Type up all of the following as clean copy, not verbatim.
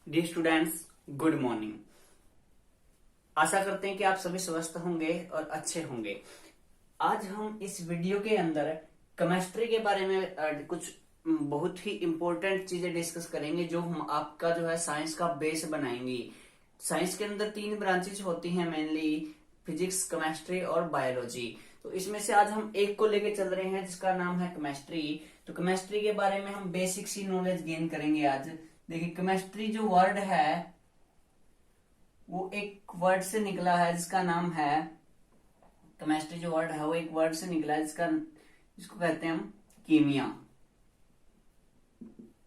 Dear students, good morning. आशा करते हैं कि आप सभी स्वस्थ होंगे और अच्छे होंगे। आज हम इस वीडियो के अंदर केमिस्ट्री के बारे में कुछ बहुत ही इंपॉर्टेंट चीजें डिस्कस करेंगे जो हम आपका जो है साइंस का बेस बनाएंगी। साइंस के अंदर 3 ब्रांचेज होती हैं मेनली, फिजिक्स, केमिस्ट्री और बायोलॉजी। तो इसमें से आज हम एक को लेके चल रहे हैं जिसका नाम है केमिस्ट्री। तो केमिस्ट्री के बारे में हम बेसिक सी नॉलेज गेन करेंगे आज। देखिए, केमिस्ट्री जो वर्ड है वो एक वर्ड से निकला है जिसका नाम है, केमिस्ट्री जो वर्ड है वो एक वर्ड से निकला है जिसको कहते हैं हम कीमिया।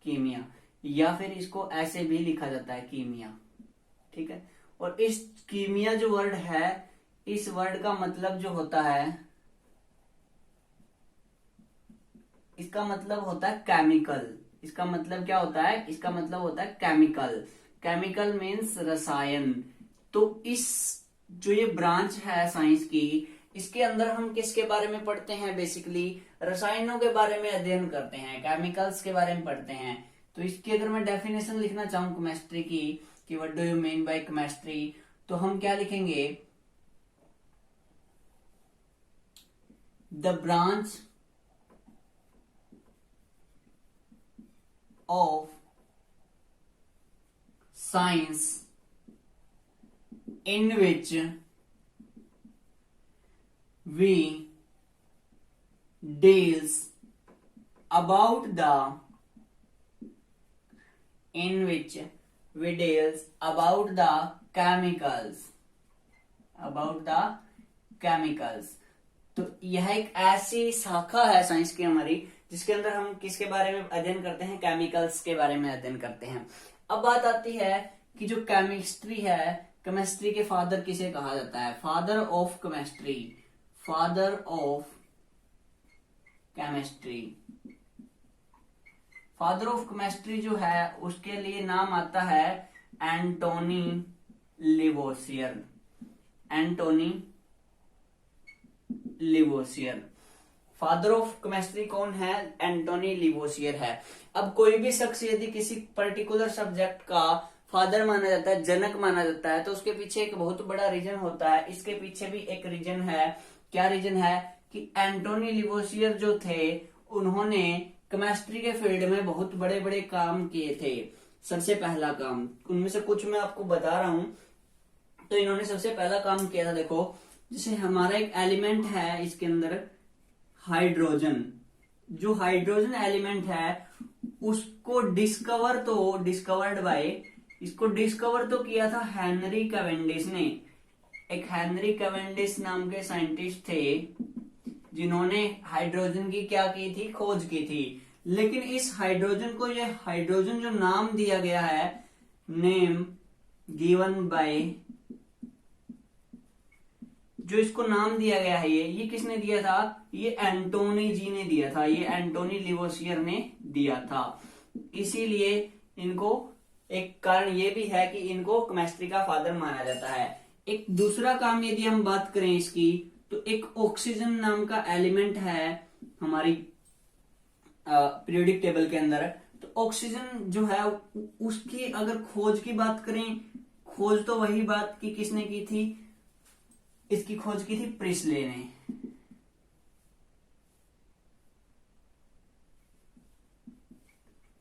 कीमिया या फिर इसको ऐसे भी लिखा जाता है कीमिया, ठीक है। और इस कीमिया जो वर्ड है, इस वर्ड का मतलब जो होता है, इसका मतलब होता है केमिकल। इसका मतलब क्या होता है? इसका मतलब होता है केमिकल। केमिकल मीन्स रसायन। तो इस जो ये ब्रांच है साइंस की, इसके अंदर हम किसके बारे में पढ़ते हैं? बेसिकली रसायनों के बारे में अध्ययन करते हैं, केमिकल्स के बारे में पढ़ते हैं। तो इसकी अगर मैं डेफिनेशन लिखना चाहूं केमिस्ट्री की कि what do you mean by chemistry, तो हम क्या लिखेंगे? The branch of science in which we deals about the chemicals। तो यह एक ऐसी शाखा है साइंस की हमारी जिसके अंदर हम किसके बारे में अध्ययन करते हैं? केमिकल्स के बारे में अध्ययन करते हैं। अब बात आती है कि जो केमिस्ट्री है, केमिस्ट्री के फादर किसे कहा जाता है? Father of chemistry. Father of chemistry, father of chemistry जो है उसके लिए नाम आता है Antoine Lavoisier. Antoine Lavoisier. Father of chemistry कौन है? एंटोनी लिवोसियर है। अब कोई भी शख्स यदि किसी पर्टिकुलर सब्जेक्ट का फादर माना जाता है, जनक माना जाता है, तो उसके पीछे एक बहुत बड़ा रीजन होता है। इसके पीछे भी एक रीजन है। क्या रीजन है? कि एंटोनी लिवोसियर जो थे उन्होंने केमिस्ट्री के फील्ड में बहुत बड़े बड़े काम किए थे। सबसे पहला काम, उनमें से कुछ मैं आपको बता रहा हूं। तो इन्होंने सबसे पहला काम किया था, देखो, जैसे हमारा एक एलिमेंट है इसके अंदर हाइड्रोजन। जो हाइड्रोजन एलिमेंट है उसको डिस्कवर तो किया था हेनरी कैवेंडिश ने। एक हेनरी कैवेंडिश नाम के साइंटिस्ट थे जिन्होंने हाइड्रोजन की क्या की थी? खोज की थी। लेकिन इस हाइड्रोजन को, ये हाइड्रोजन जो नाम दिया गया है, नेम गिवन बाय, जो इसको नाम दिया गया है, ये किसने दिया था? ये एंटोनी जी ने दिया था। ये एंटोनी लिवोसियर ने दिया था। इसीलिए इनको, एक कारण ये भी है कि इनको केमिस्ट्री का फादर माना जाता है। एक दूसरा काम यदि हम बात करें इसकी, तो एक ऑक्सीजन नाम का एलिमेंट है हमारी पीरियोडिक टेबल के अंदर। तो ऑक्सीजन जो है उसकी अगर खोज की बात करें, खोज तो वही बात की किसने की थी? इसकी खोज की थी प्रिस्ले ने।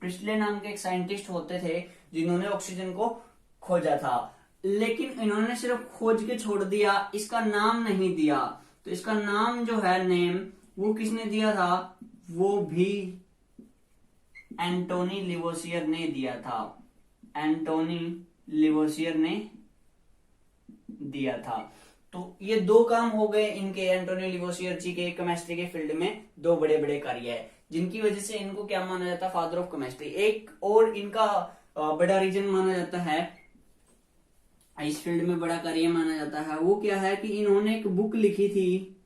प्रिस्ले नाम के एक साइंटिस्ट होते थे जिन्होंने ऑक्सीजन को खोजा था। लेकिन इन्होंने सिर्फ खोज के छोड़ दिया, इसका नाम नहीं दिया। तो इसका नाम जो है, नेम, वो किसने दिया था? वो भी एंटोनी लिवोसियर ने दिया था। एंटोनी लिवोसियर ने दिया था। तो ये दो काम हो गए इनके, एंटोनी लिवोसियर जी के केमिस्ट्री के फील्ड में दो बड़े बड़े कार्य है जिनकी वजह से इनको क्या माना जाता है? Father of chemistry. एक और इनका बड़ा रीजन माना जाता है, इस फील्ड में बड़ा कार्य माना जाता है, वो क्या है कि इन्होंने एक बुक लिखी थी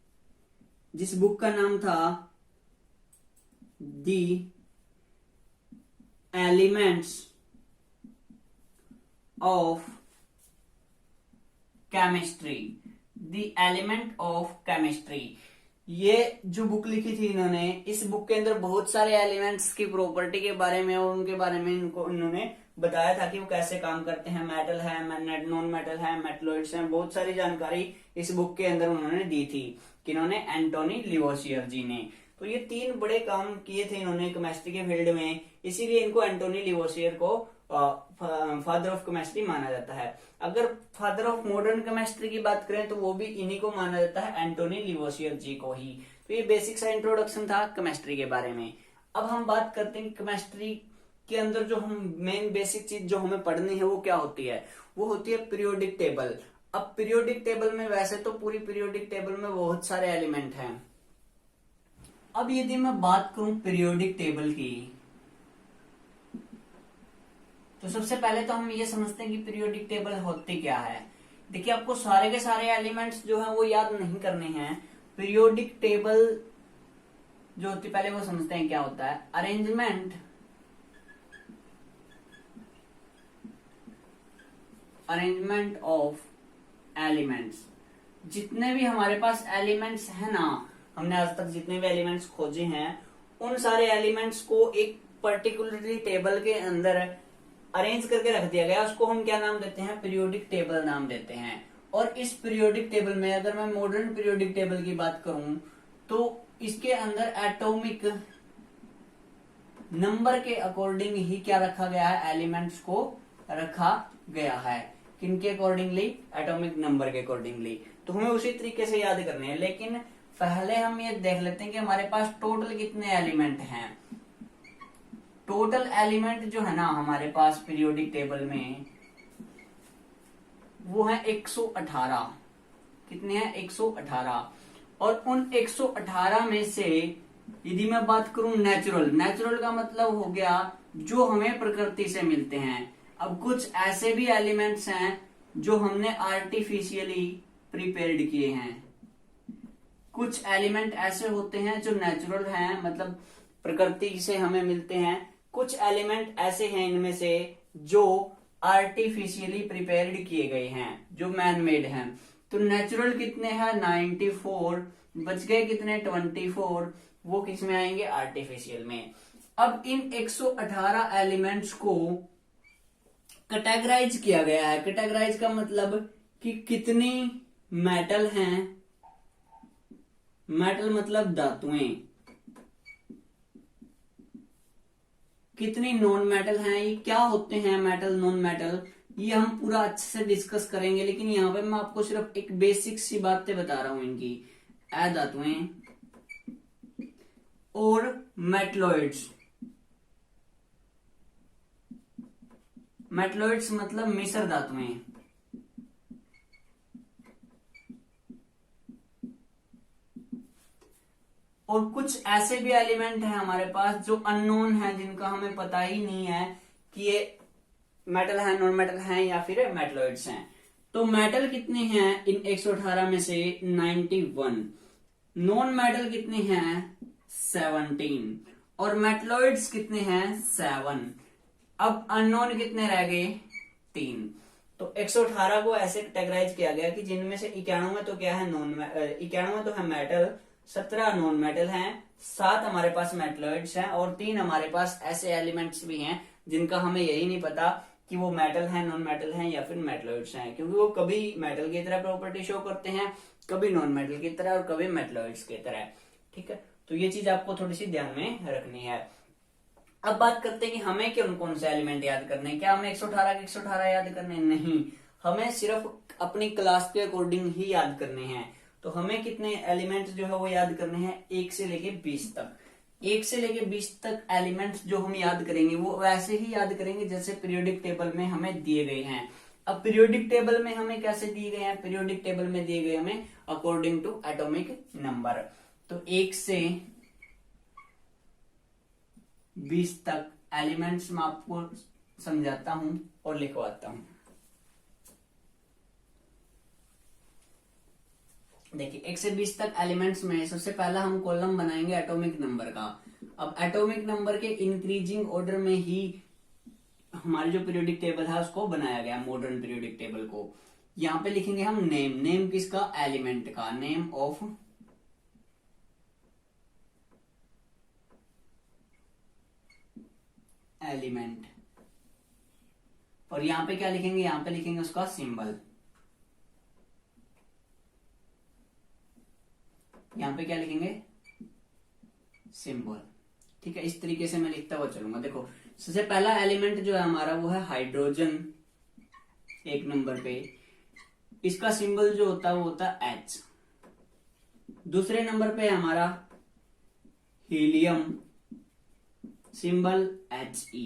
जिस बुक का नाम था the elements of chemistry. The element of chemistry, ये जो बुक लिखी थी इन्होंने, इस बुक के अंदर बहुत सारे एलिमेंट्स की प्रॉपर्टी के बारे में और उनके बारे में इन्होंने बताया था कि वो कैसे काम करते हैं, मेटल है, नॉन मेटल है, मेटलॉइड्स हैं, बहुत सारी जानकारी इस बुक के अंदर उन्होंने दी थी। किन्होंने? एंटोनी लिवोसियर जी ने। तो ये 3 बड़े काम किए थे इन्होंने केमिस्ट्री के फील्ड में, इसीलिए इनको एंटोनी लिवोसियर को फादर ऑफ केमिस्ट्री माना जाता है। अगर फादर ऑफ मॉडर्न केमिस्ट्री की बात करें तो वो भी इन्हीं को माना जाता है, एंटोनी लिवोसियर जी को ही। तो ये बेसिक सा इंट्रोडक्शन था केमिस्ट्री के बारे में। अब हम बात करते हैं केमिस्ट्री के अंदर जो हम मेन बेसिक चीज जो हमें पढ़नी है वो क्या होती है? वो होती है पीरियोडिक टेबल। अब पीरियोडिक टेबल में वैसे तो पूरी पीरियोडिक टेबल में बहुत सारे एलिमेंट हैं। अब यदि मैं बात करूं पीरियोडिक टेबल की, तो सबसे पहले तो हम ये समझते हैं कि पीरियोडिक टेबल होती क्या है। देखिए, आपको सारे के सारे एलिमेंट्स जो है वो याद नहीं करने हैं। पीरियोडिक टेबल जो होती, पहले वो समझते हैं क्या होता है। Arrangement of elements. जितने भी हमारे पास एलिमेंट्स है ना, हमने आज तक जितने भी एलिमेंट्स खोजे हैं, उन सारे एलिमेंट्स को एक पर्टिकुलरली टेबल के अंदर अरेंज करके रख दिया गया। उसको हम क्या नाम देते हैं? पीरियोडिक टेबल नाम देते हैं। और इस पीरियोडिक टेबल में अगर मैं मॉडर्न पीरियोडिक टेबल की बात करूं तो इसके अंदर एटॉमिक नंबर के अकॉर्डिंग ही क्या रखा गया है? एलिमेंट्स को रखा गया है। किनके अकॉर्डिंगली? एटॉमिक नंबर के अकॉर्डिंगली। तो हमें उसी तरीके से याद करने हैं। लेकिन पहले हम ये देख लेते हैं कि हमारे पास टोटल कितने एलिमेंट हैं। टोटल एलिमेंट जो है ना हमारे पास पीरियोडिक टेबल में, वो है 118। कितने हैं? 118। और उन 118 में से यदि मैं बात करूं नेचुरल का मतलब हो गया जो हमें प्रकृति से मिलते हैं। अब कुछ ऐसे भी एलिमेंट्स हैं जो हमने आर्टिफिशियली प्रिपेयर्ड किए हैं। कुछ एलिमेंट ऐसे होते हैं जो नेचुरल हैं, मतलब प्रकृति से हमें मिलते हैं। कुछ एलिमेंट ऐसे हैं इनमें से जो आर्टिफिशियली प्रिपेयर्ड किए गए हैं, जो मैन मेड हैं। तो नेचुरल कितने हैं? 94। बच गए कितने? 24। वो किस में आएंगे? आर्टिफिशियल में। अब इन 118 एलिमेंट्स को कैटेगराइज किया गया है। कैटेगराइज का मतलब कि कितनी मेटल हैं, मेटल मतलब धातुएं, कितनी नॉन मेटल हैं। ये क्या होते हैं मेटल, नॉन मेटल, ये हम पूरा अच्छे से डिस्कस करेंगे। लेकिन यहाँ पे मैं आपको सिर्फ एक बेसिक सी बातें बता रहा हूं इनकी। अधातुएं और मेटलॉइड्स। मेटलॉइड्स मतलब मिश्र धातुएं। और कुछ ऐसे भी एलिमेंट हैं हमारे पास जो अननोन है, जिनका हमें पता ही नहीं है कि ये मेटल है, नॉन मेटल है या फिर मेटलॉइड्स हैं। तो मेटल कितने हैं इन 118 में से? 91। नॉन मेटल कितने हैं? 17। और मेटलॉइड्स कितने हैं? 7। अब अननोन कितने रह गए? 3। तो 118 को ऐसे कैटेगराइज किया गया कि जिनमें से 91 तो क्या है? 91 तो है मेटल, 17 नॉन मेटल हैं, 7 हमारे पास मेटलॉइड्स हैं, और 3 हमारे पास ऐसे एलिमेंट्स भी हैं जिनका हमें यही नहीं पता कि वो मेटल हैं, नॉन मेटल हैं या फिर मेटलॉइड्स हैं, क्योंकि वो कभी मेटल की तरह प्रॉपर्टी शो करते हैं, कभी नॉन मेटल की तरह और कभी मेटलॉइड्स की तरह। ठीक है, तो ये चीज आपको थोड़ी सी ध्यान में रखनी है। अब बात करते हैं कि हमें कौन कौन से एलिमेंट याद करने हैं। क्या हमें 118 के 118 याद करने हैं? नहीं, हमें सिर्फ अपनी क्लास के अकॉर्डिंग ही याद करने हैं। तो हमें कितने एलिमेंट्स जो है वो याद करने हैं? 1 से लेके 20 तक। 1 से लेके 20 तक एलिमेंट्स जो हम याद करेंगे वो वैसे ही याद करेंगे जैसे पीरियोडिक टेबल में हमें दिए गए हैं। अब पीरियोडिक टेबल में हमें कैसे दिए गए हैं? पीरियोडिक टेबल में दिए गए हमें अकॉर्डिंग टू एटॉमिक नंबर। तो 1 से 20 तक एलिमेंट्स मैं आपको समझाता हूं और लिखवाता हूं। देखिए, 1 से 20 तक एलिमेंट्स में सबसे पहला हम कॉलम बनाएंगे एटॉमिक नंबर का। अब एटॉमिक नंबर के इंक्रीजिंग ऑर्डर में ही हमारी जो पीरियोडिक टेबल है उसको बनाया गया, मॉडर्न पीरियोडिक टेबल को। यहां पे लिखेंगे हम नेम। नेम किसका? एलिमेंट का। Name of element. और यहाँ पे क्या लिखेंगे, यहाँ पे लिखेंगे उसका सिंबल। यहाँ पे क्या लिखेंगे, सिंबल। ठीक है, इस तरीके से मैं लिखता हुआ चलूंगा। देखो सबसे पहला एलिमेंट जो है हमारा वो है हाइड्रोजन, एक नंबर पे। इसका सिंबल जो होता है वो होता है H। दूसरे नंबर पे हमारा हीलियम, सिंबल He।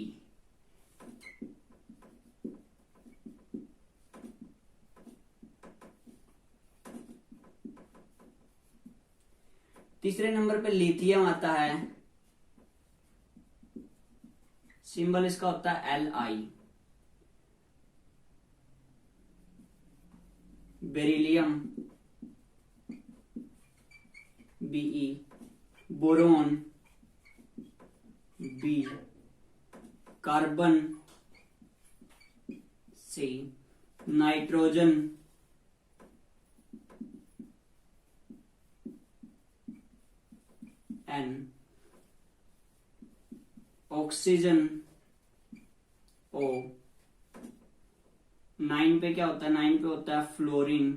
तीसरे नंबर पे लिथियम आता है, सिंबल इसका होता है Li। Beryllium Be, boron B, carbon C, nitrogen N, oxygen O। 9 पे क्या होता है, 9 पे होता है फ्लोरीन,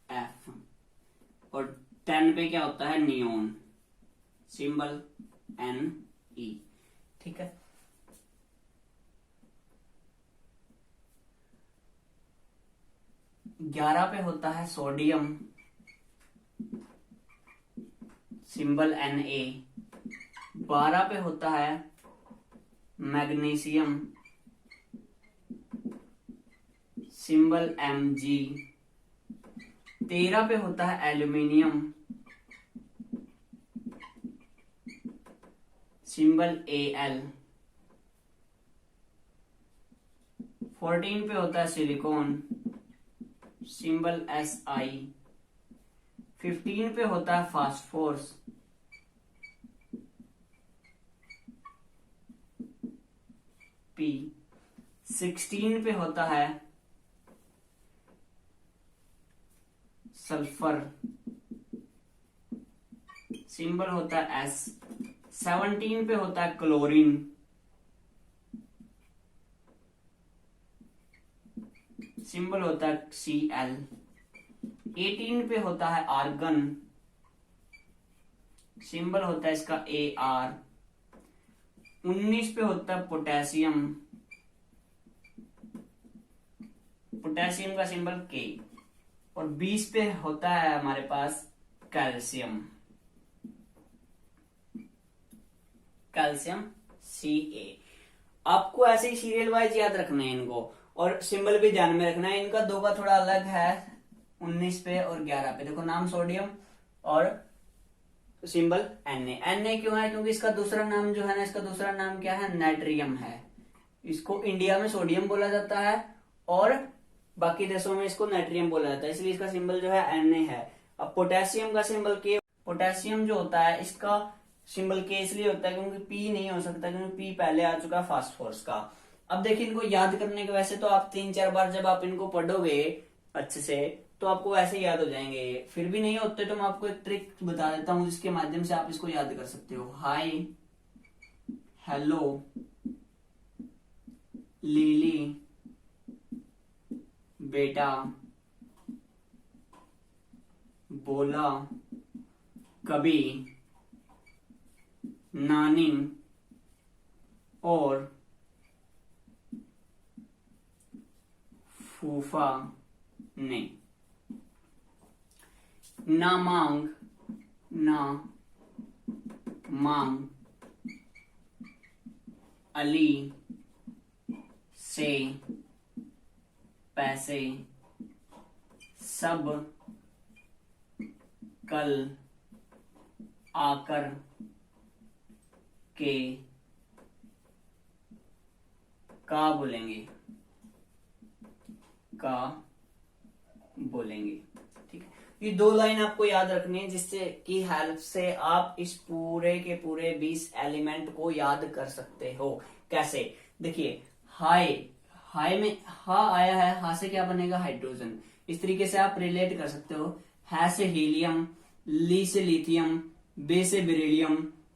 F। और 10 पे क्या होता है, नियोन, सिंबल Ne। ठीक है, ग्यारह पे होता है सोडियम, सिंबल Na। 12 पे होता है मैग्नीशियम, सिंबल Mg। 13 पे होता है एल्यूमिनियम, सिंबल Al। 14 पे होता है सिलिकॉन, सिंबल Si। 15 पे होता है फास्फोरस, P। 16 पे होता है सल्फर, सिंबल होता है S। 17 पे होता है क्लोरीन, सिंबल होता है Cl। 18 पे होता है आर्गन, सिंबल होता है इसका Ar। 19 पे होता है पोटेशियम, पोटेशियम का सिंबल K। और 20 पे होता है हमारे पास कैल्शियम, कैल्शियम Ca। आपको ऐसे ही सीरियल वाइज याद रखना है इनको, और सिंबल भी ध्यान में रखना है। इनका दो का थोड़ा अलग है, 19 पे और 11 पे। देखो नाम सोडियम और सिंबल Na क्यों है, क्योंकि इसका दूसरा नाम जो है ना, इसका दूसरा नाम क्या है, नाइट्रियम है। इसको इंडिया में सोडियम बोला जाता है और बाकी देशों में इसको नाइट्रियम बोला जाता है, इसलिए इसका सिंबल जो है Na है। अब पोटेशियम का सिंबल K। पोटेशियम जो होता है इसका सिंबल K इसलिए होता है क्योंकि P नहीं हो सकता, क्योंकि P पहले आ चुका है फास्फोरस का। अब देखिए इनको याद करने के, वैसे तो आप 3-4 बार जब आप इनको पढ़ोगे अच्छे से तो आपको वैसे ही याद हो जाएंगे, फिर भी नहीं होते तो मैं आपको एक ट्रिक बता देता हूं जिसके माध्यम से आप इसको याद कर सकते हो। हाय, हेलो, लीली, बेटा, बोला, कभी, नानी और फूफा ने। ना मांग, ना मांग, अली से पैसे, सब कल आकर के, का बोलेंगे, का बोलेंगे। ठीक है, ये दो लाइन आपको याद रखनी है जिससे की हेल्प से आप इस पूरे के पूरे 20 एलिमेंट को याद कर सकते हो। कैसे, देखिए हाय, हाय में हा आया है, हा से क्या बनेगा, हाइड्रोजन। इस तरीके से आप रिलेट कर सकते हो। है से हीलियम, ली से लिथियम, बे से बेरिलियम,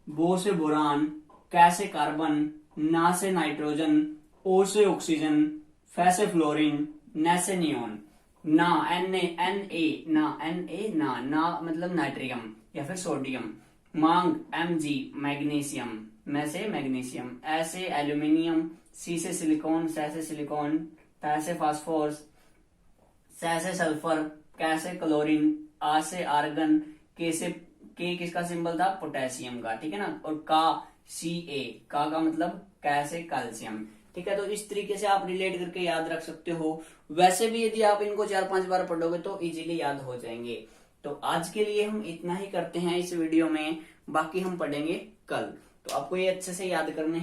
बो से बोरान, कै से कार्बन, ना से नाइट्रोजन, ओ से ऑक्सीजन, फै से फ्लोरीन, नै से नियोन। ना एन ए ना मतलब नाइट्रियम या फिर सोडियम। मांग Mg मैग्नीशियम, में से मैग्नीशियम, ए से एल्यूमिनियम, सी से सिलिकॉन, सै से सिलिकॉन, फै से फास्फोरस, सै से सल्फर, कै से क्लोरीन, आ से आर्गन, के किसका सिंबल था, पोटेशियम का, ठीक है ना। और का Ca, का मतलब कै से कैल्शियम, ठीक है। तो इस तरीके से आप रिलेट करके याद रख सकते हो। वैसे भी यदि आप इनको 4-5 बार पढ़ोगे तो इजीली याद हो जाएंगे। तो आज के लिए हम इतना ही करते हैं इस वीडियो में, बाकी हम पढ़ेंगे कल। तो आपको ये अच्छे से याद करने